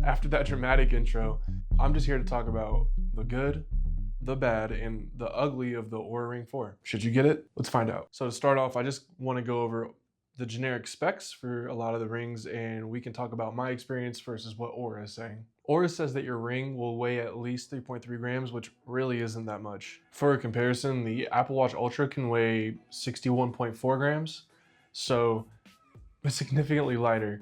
After that dramatic intro, I'm just here to talk about the good, the bad, and the ugly of the Oura Ring 4. Should you get it? Let's find out. So to start off, I just want to go over the generic specs for a lot of the rings, and we can talk about my experience versus what Oura is saying. Oura says that your ring will weigh at least 3.3 grams, which really isn't that much. For a comparison, the Apple Watch Ultra can weigh 61.4 grams, so it's significantly lighter.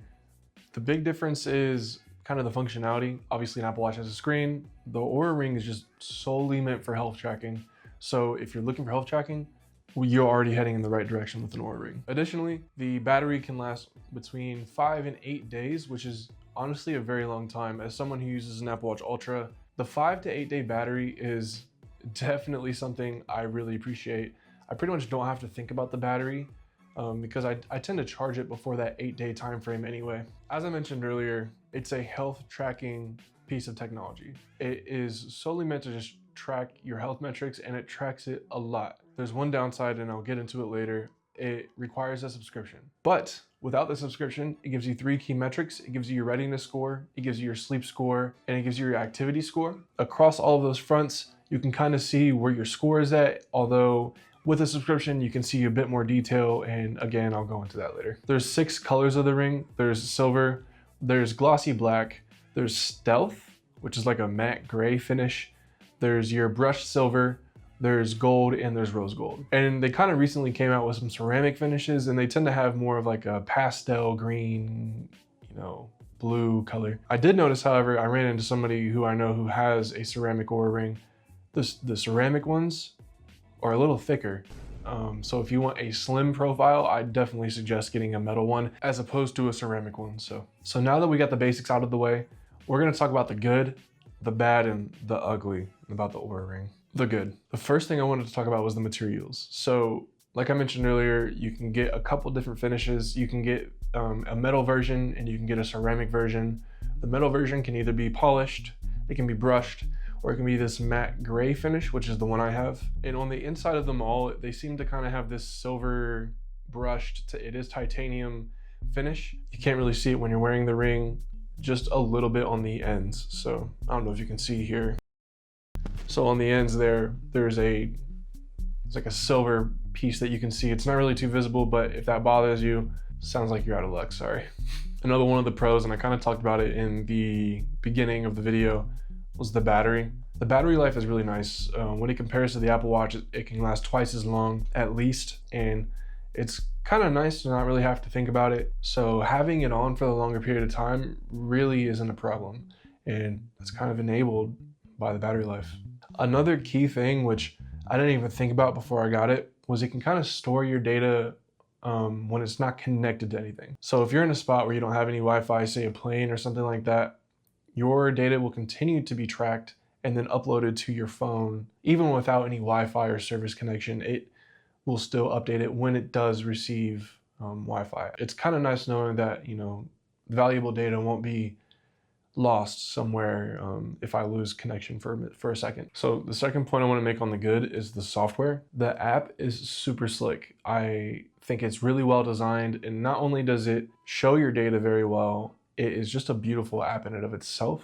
The big difference is kind of the functionality. Obviously an Apple Watch has a screen. The Oura Ring is just solely meant for health tracking. So if you're looking for health tracking, you're already heading in the right direction with an Oura Ring. Additionally, the battery can last between 5 and 8 days, which is honestly a very long time. As someone who uses an Apple Watch Ultra, the 5 to 8 day battery is definitely something I really appreciate. I pretty much don't have to think about the battery because I tend to charge it before that 8 day time frame anyway. As I mentioned earlier, it's a health tracking piece of technology. It is solely meant to just track your health metrics, and it tracks it a lot. There's one downside, and I'll get into it later. It requires a subscription. But without the subscription, it gives you 3 key metrics. It gives you your readiness score, it gives you your sleep score, and it gives you your activity score. Across all of those fronts, you can kind of see where your score is at, although with a subscription, you can see a bit more detail, and again, I'll go into that later. There's 6 colors of the ring. There's silver, there's glossy black, there's stealth, which is like a matte gray finish. There's your brushed silver, there's gold, and there's rose gold. And they kind of recently came out with some ceramic finishes, and they tend to have more of like a pastel green, blue color. I did notice, however, I ran into somebody who I know who has a ceramic Oura Ring. The ceramic ones are a little thicker. So if you want a slim profile, I definitely suggest getting a metal one as opposed to a ceramic one. So now that we got the basics out of the way, we're gonna talk about the good, the bad, and the ugly about the Oura Ring. The good. The first thing I wanted to talk about was the materials. So like I mentioned earlier, you can get a couple different finishes. You can get a metal version and you can get a ceramic version. The metal version can either be polished, it can be brushed, or it can be this matte gray finish, which is the one I have. And on the inside of them all, they seem to kind of have this silver brushed, it is titanium finish. You can't really see it when you're wearing the ring, just a little bit on the ends. So I don't know if you can see here. So on the ends there's like a silver piece that you can see. It's not really too visible, but if that bothers you, sounds like you're out of luck, sorry. Another one of the pros, and I kind of talked about it in the beginning of the video, was the battery. The battery life is really nice. When it compares to the Apple Watch, it can last twice as long at least, and it's kind of nice to not really have to think about it. So having it on for a longer period of time really isn't a problem, and that's kind of enabled by the battery life. Another key thing, which I didn't even think about before I got it, was it can kind of store your data when it's not connected to anything. So if you're in a spot where you don't have any Wi-Fi, say a plane or something like that, your data will continue to be tracked and then uploaded to your phone. Even without any Wi-Fi or service connection, it will still update it when it does receive Wi-Fi. It's kind of nice knowing that, valuable data won't be lost somewhere if I lose connection for a second. So the second point I want to make on the good is the software. The app is super slick. I think it's really well designed, and not only does it show your data very well, it is just a beautiful app in and of itself.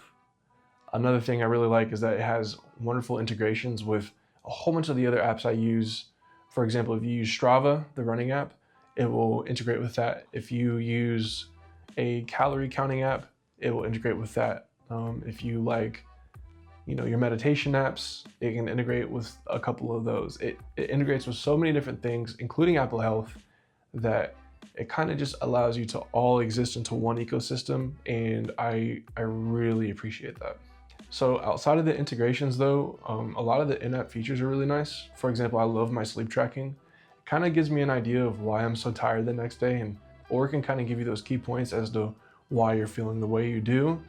Another thing I really like is that it has wonderful integrations with a whole bunch of the other apps I use. For example, if you use Strava, the running app, it will integrate with that. If you use a calorie counting app, it will integrate with that. If you like, your meditation apps, it can integrate with a couple of those. It integrates with so many different things, including Apple Health, that it kind of just allows you to all exist into one ecosystem, and I really appreciate that. So outside of the integrations though, a lot of the in-app features are really nice. For example, I love my sleep tracking. It kind of gives me an idea of why I'm so tired the next day, or it can kind of give you those key points as to why you're feeling the way you do.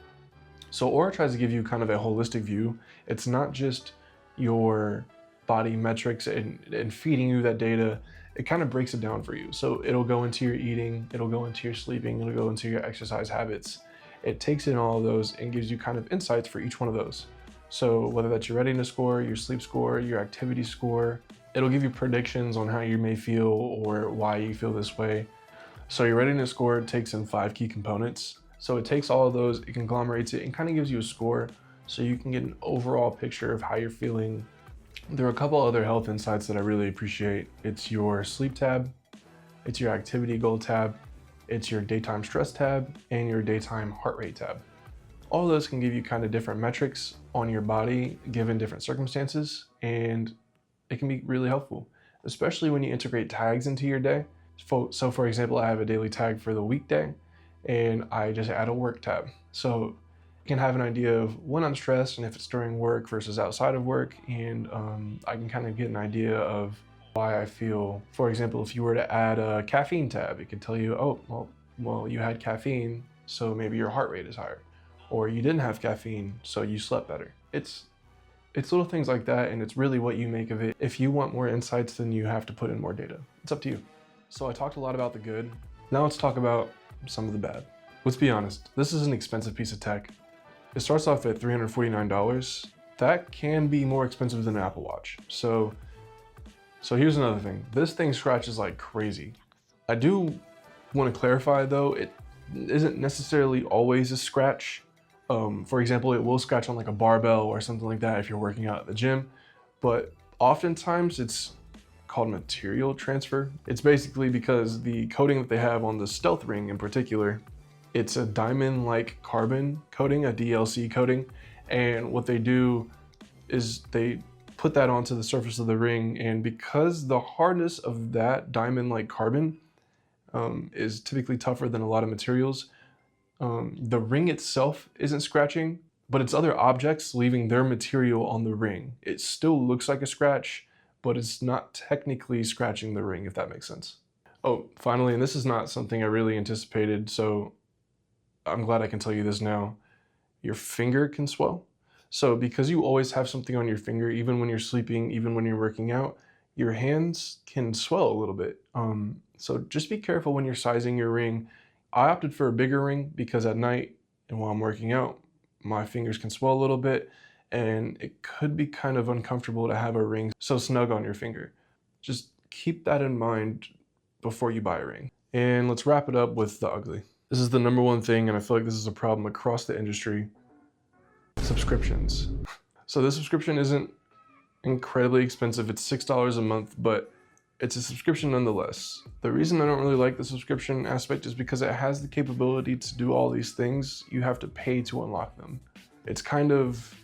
So Oura tries to give you kind of a holistic view. It's not just your body metrics and feeding you that data. It kind of breaks it down for you. So it'll go into your eating, it'll go into your sleeping, it'll go into your exercise habits. It takes in all of those and gives you kind of insights for each one of those. So whether that's your readiness score, your sleep score, your activity score, it'll give you predictions on how you may feel or why you feel this way. So your readiness score takes in 5 key components. So it takes all of those, it conglomerates it, and kind of gives you a score so you can get an overall picture of how you're feeling. There are a couple other health insights that I really appreciate. It's your sleep tab, it's your activity goal tab, it's your daytime stress tab, and your daytime heart rate tab. All of those can give you kind of different metrics on your body given different circumstances, and it can be really helpful, especially when you integrate tags into your day. So for example, I have a daily tag for the weekday, and I just add a work tab. So I can have an idea of when I'm stressed and if it's during work versus outside of work, and I can kind of get an idea of why I feel. For example, if you were to add a caffeine tab, it could tell you, oh, well, you had caffeine, so maybe your heart rate is higher, or you didn't have caffeine, so you slept better. It's little things like that, and it's really what you make of it. If you want more insights, then you have to put in more data. It's up to you. So I talked a lot about the good. Now let's talk about some of the bad. Let's be honest, this is an expensive piece of tech. It starts off at $349. That can be more expensive than an Apple Watch. So here's another thing. This thing scratches like crazy. I do want to clarify though, it isn't necessarily always a scratch. For example, it will scratch on like a barbell or something like that if you're working out at the gym, but oftentimes it's called material transfer. It's basically because the coating that they have on the Stealth ring in particular, it's a diamond-like carbon coating, a DLC coating, and what they do is they put that onto the surface of the ring, and because the hardness of that diamond-like carbon is typically tougher than a lot of materials, the ring itself isn't scratching, but it's other objects leaving their material on the ring. It still looks like a scratch, but it's not technically scratching the ring, if that makes sense. Oh, finally, and this is not something I really anticipated, so I'm glad I can tell you this now. Your finger can swell. So because you always have something on your finger, even when you're sleeping, even when you're working out, your hands can swell a little bit. So just be careful when you're sizing your ring. I opted for a bigger ring because at night and while I'm working out, my fingers can swell a little bit, and it could be kind of uncomfortable to have a ring so snug on your finger. Just keep that in mind before you buy a ring. And let's wrap it up with the ugly. This is the number one thing, and I feel like this is a problem across the industry: subscriptions. So this subscription isn't incredibly expensive. It's $6 a month, but it's a subscription nonetheless. The reason I don't really like the subscription aspect is because it has the capability to do all these things. You have to pay to unlock them. It's kind of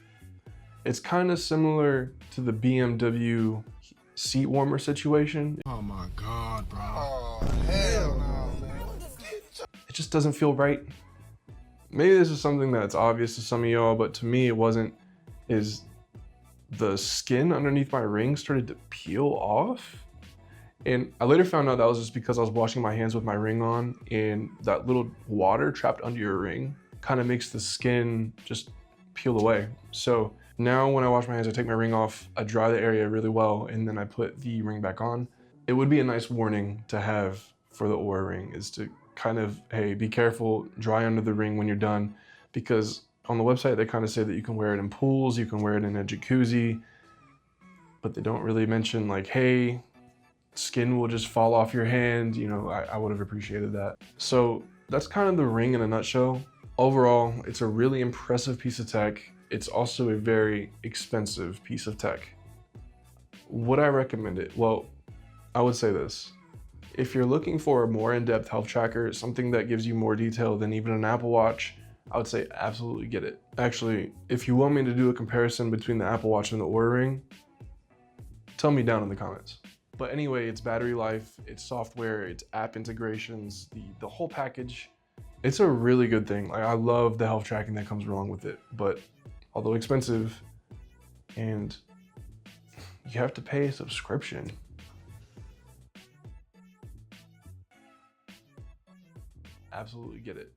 similar to the BMW seat warmer situation. Oh my God, bro. Oh, hell no, man. It just doesn't feel right. Maybe this is something that's obvious to some of y'all, but to me it wasn't. Is the skin underneath my ring started to peel off. And I later found out that was just because I was washing my hands with my ring on, and that little water trapped under your ring kind of makes the skin just peel away. So now when I wash my hands, I take my ring off, I dry the area really well, and then I put the ring back on. It would be a nice warning to have for the Oura ring, is to kind of, hey, be careful, dry under the ring when you're done, because on the website they kind of say that you can wear it in pools, you can wear it in a jacuzzi, but they don't really mention like, hey, skin will just fall off your hand. You know, I would have appreciated that. So that's kind of the ring in a nutshell. Overall, it's a really impressive piece of tech. It's also a very expensive piece of tech. Would I recommend it? Well, I would say this. If you're looking for a more in-depth health tracker, something that gives you more detail than even an Apple Watch, I would say absolutely get it. Actually, if you want me to do a comparison between the Apple Watch and the Oura Ring, tell me down in the comments. But anyway, it's battery life, it's software, it's app integrations, the whole package. It's a really good thing. Like, I love the health tracking that comes along with it, but although expensive, and you have to pay a subscription. Absolutely get it.